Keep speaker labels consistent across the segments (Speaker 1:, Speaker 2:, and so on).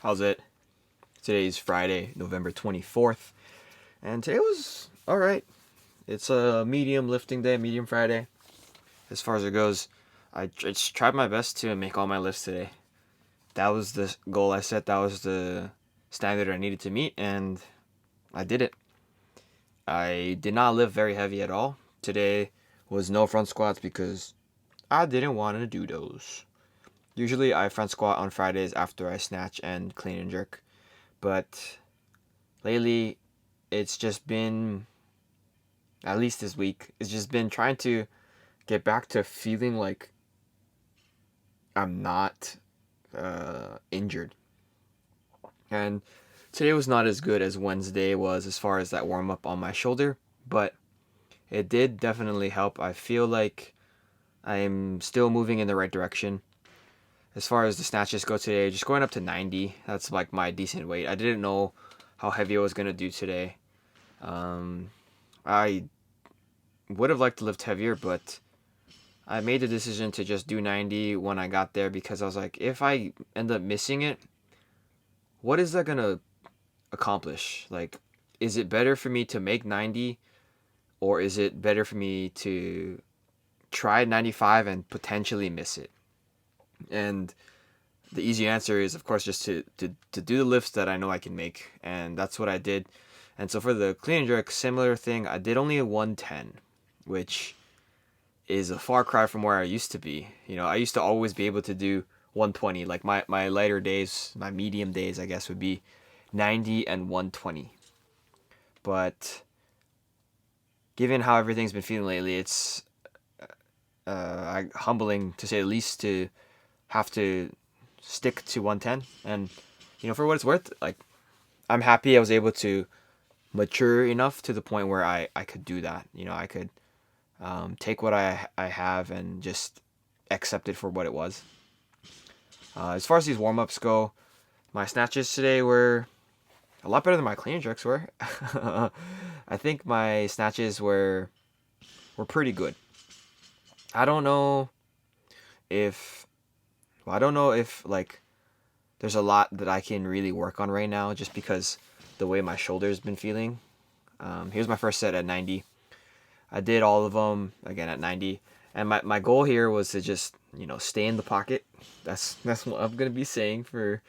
Speaker 1: How's it? Today's Friday, November 24th, and today was alright. It's a medium lifting day, medium Friday. As far as it goes, I just tried my best to make all my lifts today. That was the goal I set, that was the standard I needed to meet, and I did it. I did not lift very heavy at all. Today was no front squats because I didn't want to do those. Usually I front squat on Fridays after I snatch and clean and jerk, but lately it's just been, at least this week, it's just been trying to get back to feeling like I'm not injured. And today was not as good as Wednesday was as far as that warm up on my shoulder, but it did definitely help. I feel like I'm still moving in the right direction. As far as the snatches go today, just going up to 90, that's like my decent weight. I didn't know how heavy I was going to do today. I would have liked to lift heavier, but I made the decision to just do 90 when I got there because I was like, if I end up missing it, what is that going to accomplish? Like, is it better for me to make 90, or is it better for me to try 95 and potentially miss it? And the easy answer is, of course, just to do the lifts that I know I can make, and that's what I did. And so for the clean and jerk, similar thing, I did only a 110, which is a far cry from where I used to be. You know, I used to always be able to do 120. Like my lighter days, my medium days, I guess, would be 90 and 120. But given how everything's been feeling lately, it's humbling to say the least to have to stick to 110. And for what it's worth, like, I'm happy I was able to mature enough to the point where I could do that. I could take what I have and just accept it for what it was. As far as these warm ups go, my snatches today were a lot better than my clean and jerks were. I think my snatches were pretty good. I don't know if like there's a lot that I can really work on right now just because the way my shoulder's been feeling. Here's my first set at 90. I did all of them again at 90, and my goal here was to just stay in the pocket. That's what I'm gonna be saying for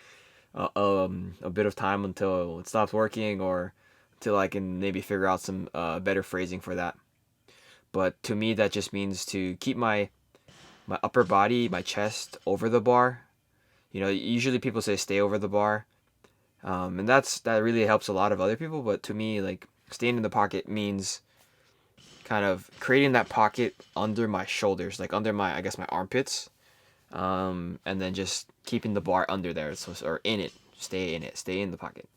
Speaker 1: a bit of time until it stops working, or until I can maybe figure out some better phrasing for that. But to me, that just means to keep my upper body, my chest over the bar. Usually people say stay over the bar, and that really helps a lot of other people. But to me, like, staying in the pocket means kind of creating that pocket under my shoulders, like under my, I guess, my armpits, and then just keeping the bar under there, or in it, stay in the pocket.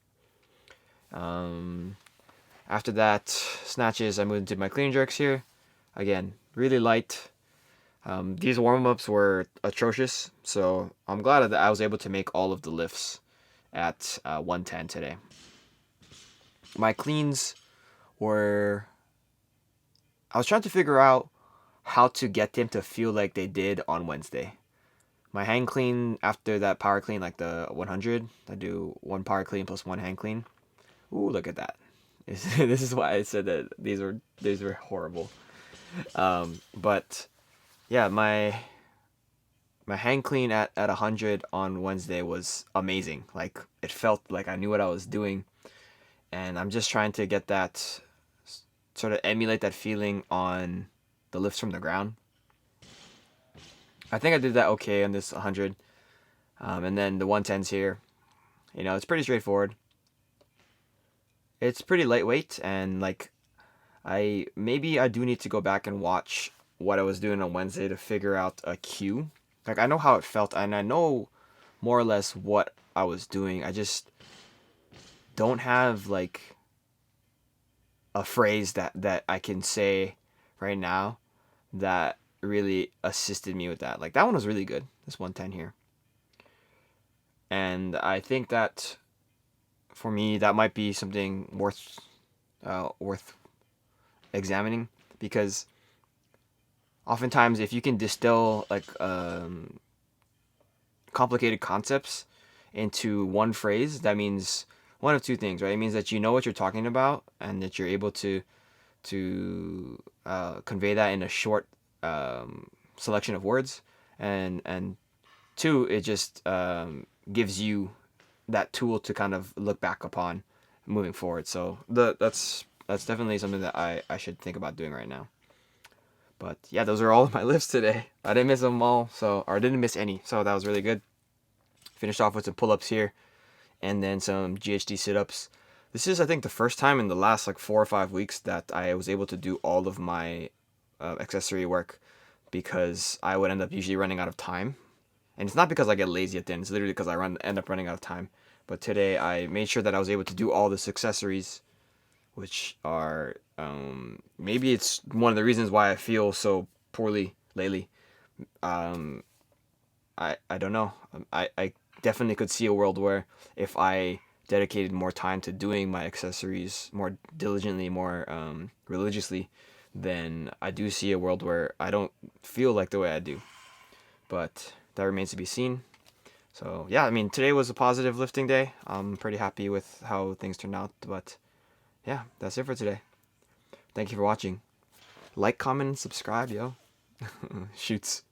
Speaker 1: After that, snatches, I moved into my clean jerks here. Again, really light. These warm-ups were atrocious, so I'm glad that I was able to make all of the lifts at 110 today. My cleans were, I was trying to figure out how to get them to feel like they did on Wednesday. My hang clean after that power clean, like the 100, I do one power clean plus one hang clean. Ooh, look at that. This is why I said that these were horrible. But yeah, my hang clean at 100 on Wednesday was amazing. Like, it felt like I knew what I was doing, and I'm just trying to get that, sort of emulate that feeling on the lifts from the ground. I think I did that okay on this 100. And then the 110s here, it's pretty straightforward. It's pretty lightweight, and like, I do need to go back and watch what I was doing on Wednesday to figure out a cue. Like, I know how it felt, and I know more or less what I was doing. I just don't have like a phrase that I can say right now that really assisted me with that. Like, that one was really good, this 110 here. And I think that for me, that might be something worth examining, because oftentimes if you can distill like complicated concepts into one phrase, that means one of two things, right? It means that you know what you're talking about and that you're able to convey that in a short selection of words, and two, it just gives you that tool to kind of look back upon moving forward. So that's definitely something that I should think about doing right now. But yeah, those are all of my lifts today. I didn't miss them all, or I didn't miss any, so that was really good. Finished off with some pull-ups here, and then some GHD sit-ups. This is, I think, the first time in the last like 4 or 5 weeks that I was able to do all of my accessory work, because I would end up usually running out of time. And it's not because I get lazy at the end, it's literally because I end up running out of time. But today I made sure that I was able to do all this accessories, which are, maybe it's one of the reasons why I feel so poorly lately. Um, I don't know. I definitely could see a world where if I dedicated more time to doing my accessories more diligently, more religiously, then I do see a world where I don't feel like the way I do. But that remains to be seen. So yeah, I mean, today was a positive lifting day. I'm pretty happy with how things turned out. But yeah, that's it for today. Thank you for watching. Like, comment, and subscribe, yo. Shoots.